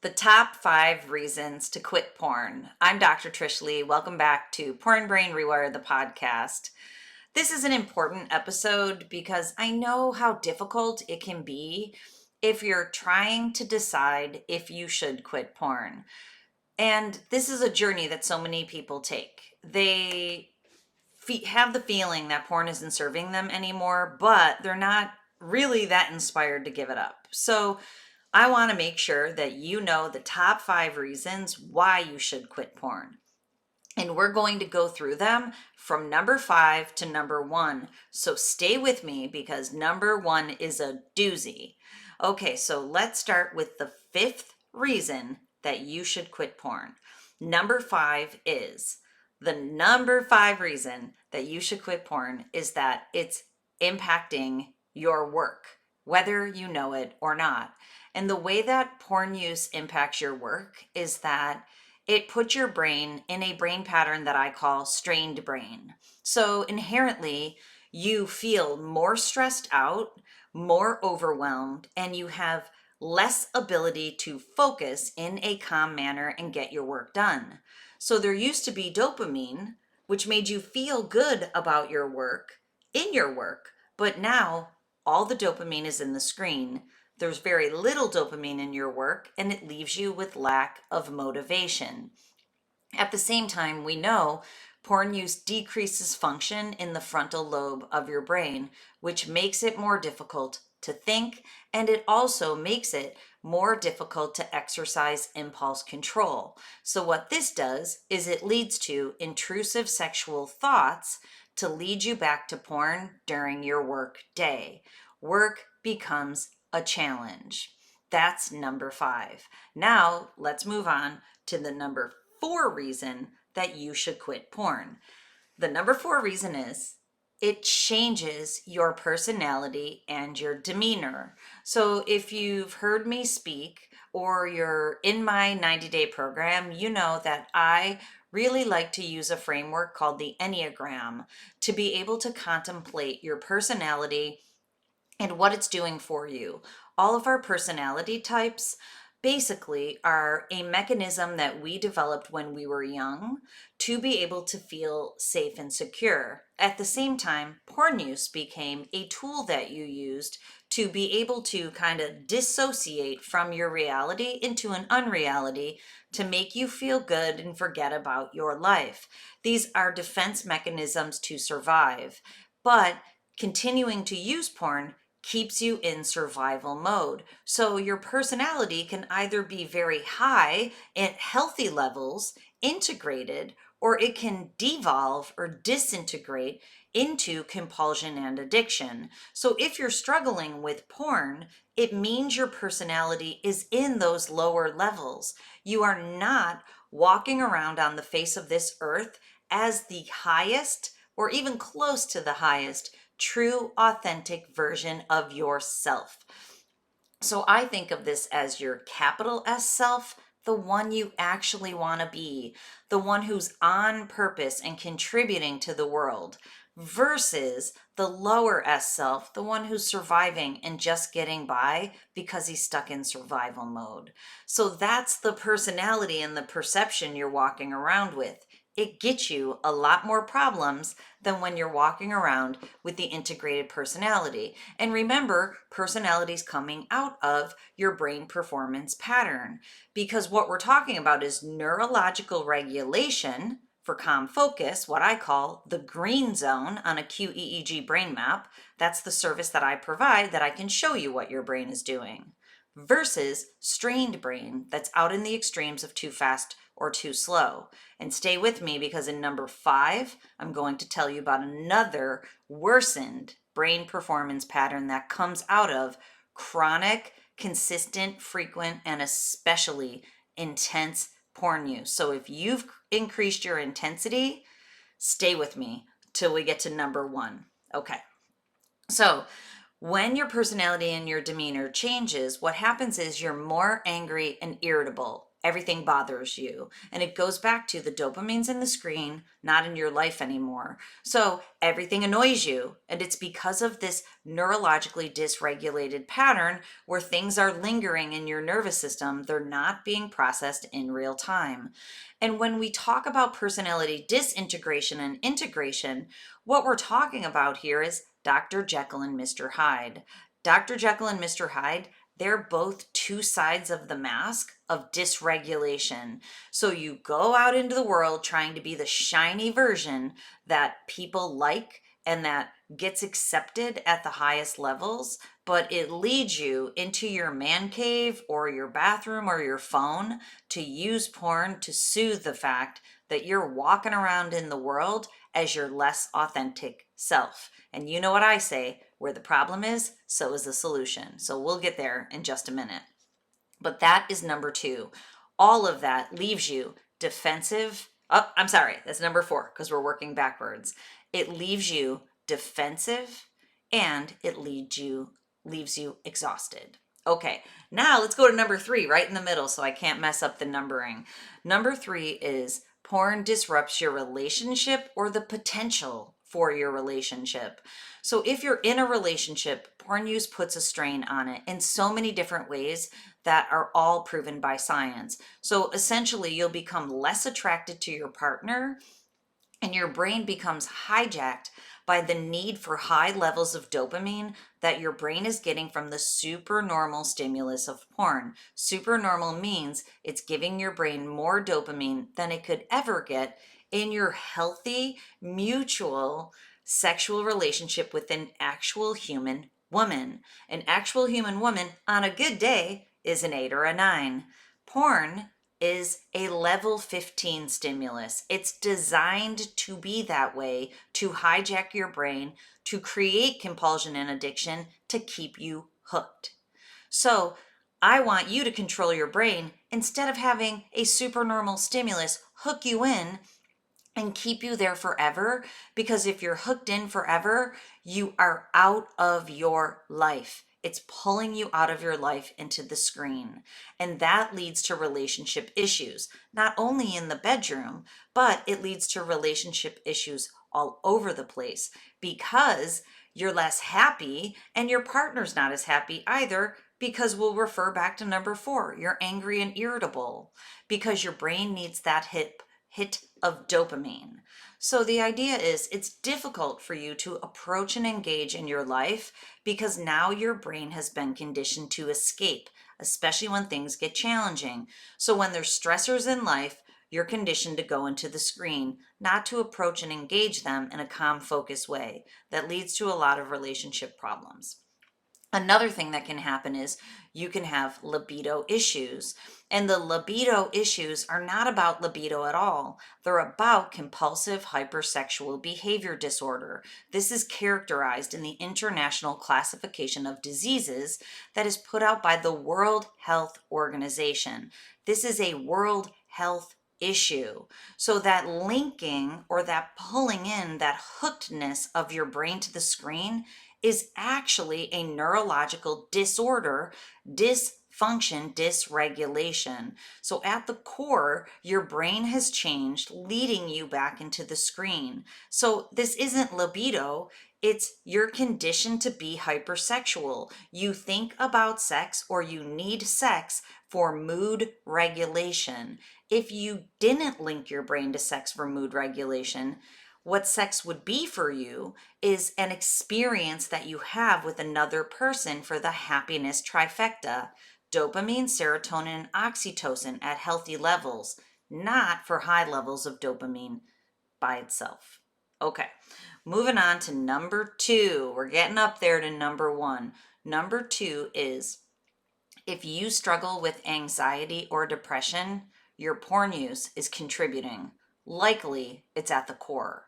The top 5 reasons to quit porn. I'm Dr. Trish Leigh. Welcome back to Porn Rewire, the podcast. This is an important episode because I know how difficult it can be if you're trying to decide if you should quit porn. And this is a journey that so many people take. They have the feeling that porn isn't serving them anymore, but they're not really that inspired to give it up. So I want to make sure that you know the top 5 reasons why you should quit porn. And we're going to go through them from number 5 to number 1. So stay with me because number 1 is a doozy. Okay, so let's start with the 5th reason that you should quit porn. Number 5 is the number 5 reason that you should quit porn is that it's impacting your work, whether you know it or not. And the way that porn use impacts your work is that it puts your brain in a brain pattern that I call strained brain. So inherently, you feel more stressed out, more overwhelmed, and you have less ability to focus in a calm manner and get your work done. So there used to be dopamine, which made you feel good about your work, in your work, but now all the dopamine is in the screen. There's very little dopamine in your work, and it leaves you with lack of motivation. At the same time, we know porn use decreases function in the frontal lobe of your brain, which makes it more difficult to think, and it also makes it more difficult to exercise impulse control. So what this does is it leads to intrusive sexual thoughts to lead you back to porn during your work day. Work becomes a challenge. That's number 5. Now let's move on to the number 4 reason that you should quit porn. The number 4 reason is it changes your personality and your demeanor. So if you've heard me speak or you're in my 90-day program, you know that I really like to use a framework called the Enneagram to be able to contemplate your personality and what it's doing for you. All of our personality types basically are a mechanism that we developed when we were young to be able to feel safe and secure. At the same time, porn use became a tool that you used to be able to kind of dissociate from your reality into an unreality to make you feel good and forget about your life. These are defense mechanisms to survive, but continuing to use porn keeps you in survival mode. So your personality can either be very high at healthy levels, integrated, or it can devolve or disintegrate into compulsion and addiction. So if you're struggling with porn, it means your personality is in those lower levels. You are not walking around on the face of this earth as the highest or even close to the highest true, authentic version of yourself. So I think of this as your capital S self, the one you actually want to be, the one who's on purpose and contributing to the world, versus the lower S self, the one who's surviving and just getting by because he's stuck in survival mode. So that's the personality and the perception you're walking around with. It gets you a lot more problems than when you're walking around with the integrated personality. And remember, personality's coming out of your brain performance pattern, because what we're talking about is neurological regulation for calm focus, what I call the green zone on a QEEG brain map. That's the service that I provide that I can show you what your brain is doing, versus strained brain that's out in the extremes of too fast or too slow. And stay with me because in number 5, I'm going to tell you about another worsened brain performance pattern that comes out of chronic, consistent, frequent, and especially intense porn use. So if you've increased your intensity, stay with me till we get to number 1. Okay. So when your personality and your demeanor changes, what happens is you're more angry and irritable. everything bothers you. And it goes back to the dopamine's in the screen, not in your life anymore. So everything annoys you. And it's because of this neurologically dysregulated pattern where things are lingering in your nervous system. They're not being processed in real time. And when we talk about personality disintegration and integration, what we're talking about here is Dr. Jekyll and Mr. Hyde. Dr. Jekyll and Mr. Hyde, they're both two sides of the mask of dysregulation. So you go out into the world trying to be the shiny version that people like and that gets accepted at the highest levels, but it leads you into your man cave or your bathroom or your phone to use porn to soothe the fact that you're walking around in the world as your less authentic self. And you know what I say, where the problem is, so is the solution. So we'll get there in just a minute. But that is number 2. All of that leaves you defensive. Oh, I'm sorry, that's number 4 because we're working backwards. It leaves you defensive and it leaves you exhausted. Okay, now let's go to number 3, right in the middle, so I can't mess up the numbering. Number 3 is porn disrupts your relationship or the potential for your relationship. So if you're in a relationship, porn use puts a strain on it in so many different ways that are all proven by science. So essentially, you'll become less attracted to your partner and your brain becomes hijacked by the need for high levels of dopamine that your brain is getting from the supernormal stimulus of porn. Supernormal means it's giving your brain more dopamine than it could ever get in your healthy, mutual sexual relationship with an actual human woman. An actual human woman on a good day is an 8 or a 9. Porn is a level 15 stimulus. It's designed to be that way, to hijack your brain, to create compulsion and addiction, to keep you hooked. So I want you to control your brain instead of having a supernormal stimulus hook you in and keep you there forever, because if you're hooked in forever, you are out of your life. It's pulling you out of your life into the screen. And that leads to relationship issues, not only in the bedroom, but it leads to relationship issues all over the place because you're less happy and your partner's not as happy either, because we'll refer back to number 4. You're angry and irritable because your brain needs that hit of dopamine. So the idea is it's difficult for you to approach and engage in your life because now your brain has been conditioned to escape, especially when things get challenging. So when there's stressors in life, you're conditioned to go into the screen, not to approach and engage them in a calm, focused way. That leads to a lot of relationship problems. Another thing that can happen is you can have libido issues. And the libido issues are not about libido at all. They're about compulsive hypersexual behavior disorder. This is characterized in the International Classification of Diseases that is put out by the World Health Organization. This is a World Health issue. So that linking or that pulling in, that hookedness of your brain to the screen is actually a neurological disorder, dysfunction, dysregulation. So at the core, your brain has changed, leading you back into the screen. So this isn't libido, it's you're conditioned to be hypersexual. You think about sex or you need sex for mood regulation. If you didn't link your brain to sex for mood regulation, what sex would be for you is an experience that you have with another person for the happiness trifecta: dopamine, serotonin, and oxytocin at healthy levels, not for high levels of dopamine by itself. Okay, moving on to number 2. We're getting up there to number 1. Number 2 is if you struggle with anxiety or depression, your porn use is contributing. Likely, it's at the core.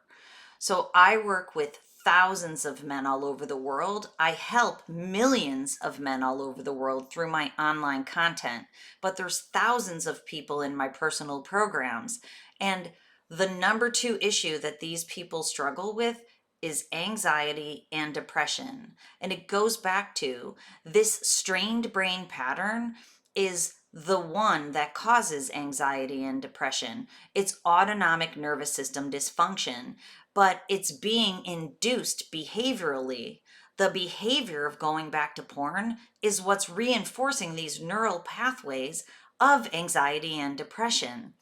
So I work with thousands of men all over the world. I help millions of men all over the world through my online content, but there's thousands of people in my personal programs. And the number 2 issue that these people struggle with is anxiety and depression. And it goes back to this strained brain pattern is the one that causes anxiety and depression. It's autonomic nervous system dysfunction, but it's being induced behaviorally. The behavior of going back to porn is what's reinforcing these neural pathways of anxiety and depression.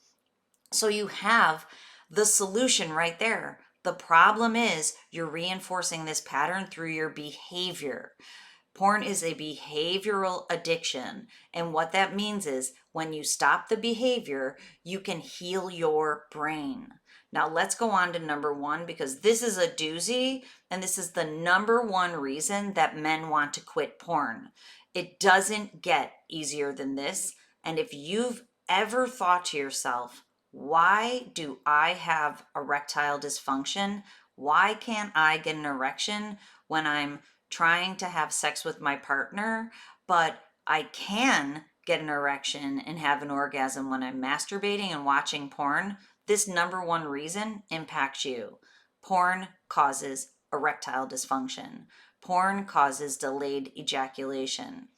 So you have the solution right there. The problem is you're reinforcing this pattern through your behavior. Porn is a behavioral addiction. And what that means is when you stop the behavior, you can heal your brain. Now, let's go on to number one, because this is a doozy, and this is the number one reason that men want to quit porn. It doesn't get easier than this. And if you've ever thought to yourself, why do I have erectile dysfunction? Why can't I get an erection when I'm trying to have sex with my partner, but I can get an erection and have an orgasm when I'm masturbating and watching porn? This number one reason impacts you. Porn causes erectile dysfunction. Porn causes delayed ejaculation.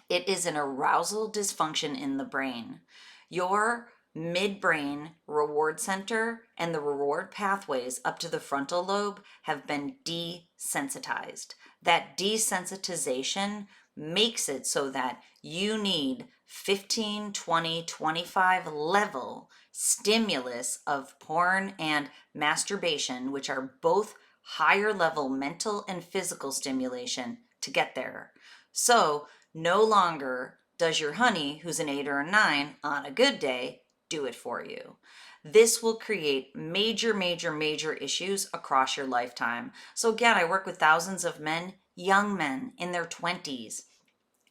It is an arousal dysfunction in the brain. Your midbrain reward center and the reward pathways up to the frontal lobe have been desensitized. That desensitization makes it so that you need 15, 20, 25 level stimulus of porn and masturbation, which are both higher level mental and physical stimulation, to get there. So no longer does your honey, who's an 8 or a 9 on a good day, do it for you. This will create major, major, major issues across your lifetime. So again, I work with thousands of men, young men in their 20s.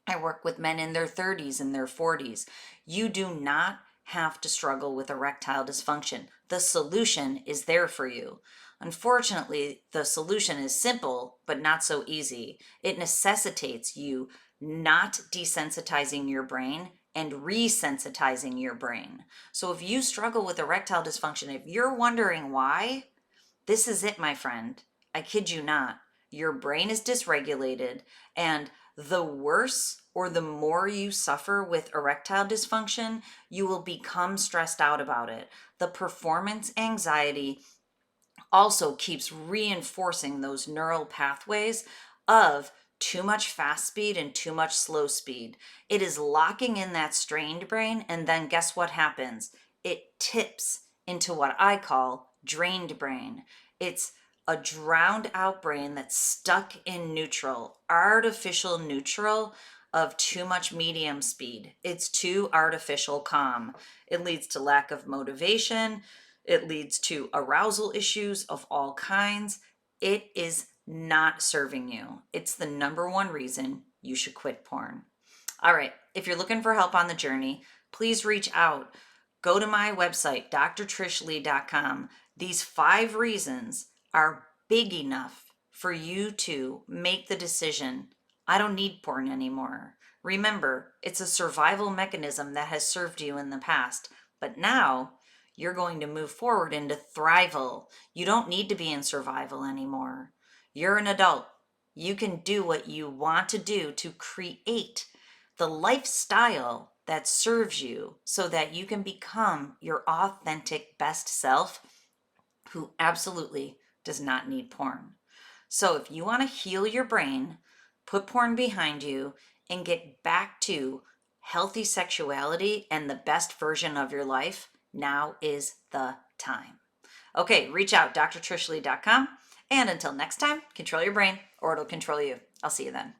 I work with men in their 30s and their 40s. You do not have to struggle with erectile dysfunction. The solution is there for you. Unfortunately, the solution is simple, but not so easy. It necessitates you not desensitizing your brain and resensitizing your brain. So if you struggle with erectile dysfunction, if you're wondering why, this is it, my friend. I kid you not. Your brain is dysregulated, and the worse or the more you suffer with erectile dysfunction, you will become stressed out about it. The performance anxiety also keeps reinforcing those neural pathways of too much fast speed and too much slow speed. It is locking in that strained brain, and then guess what happens? It tips into what I call drained brain. It's a drowned out brain that's stuck in neutral, artificial neutral of too much medium speed. It's too artificial calm. It leads to lack of motivation. It leads to arousal issues of all kinds. It is not serving you. It's the number one reason you should quit porn. All right, if you're looking for help on the journey, please reach out. Go to my website, drtrishleigh.com. These 5 reasons are big enough for you to make the decision, I don't need porn anymore. Remember, it's a survival mechanism that has served you in the past, but now you're going to move forward into thrival. You don't need to be in survival anymore. You're an adult. You can do what you want to do to create the lifestyle that serves you so that you can become your authentic best self who absolutely does not need porn. So if you want to heal your brain, put porn behind you, and get back to healthy sexuality and the best version of your life, now is the time. Okay, reach out, drtrishleigh.com. And until next time, control your brain or it'll control you. I'll see you then.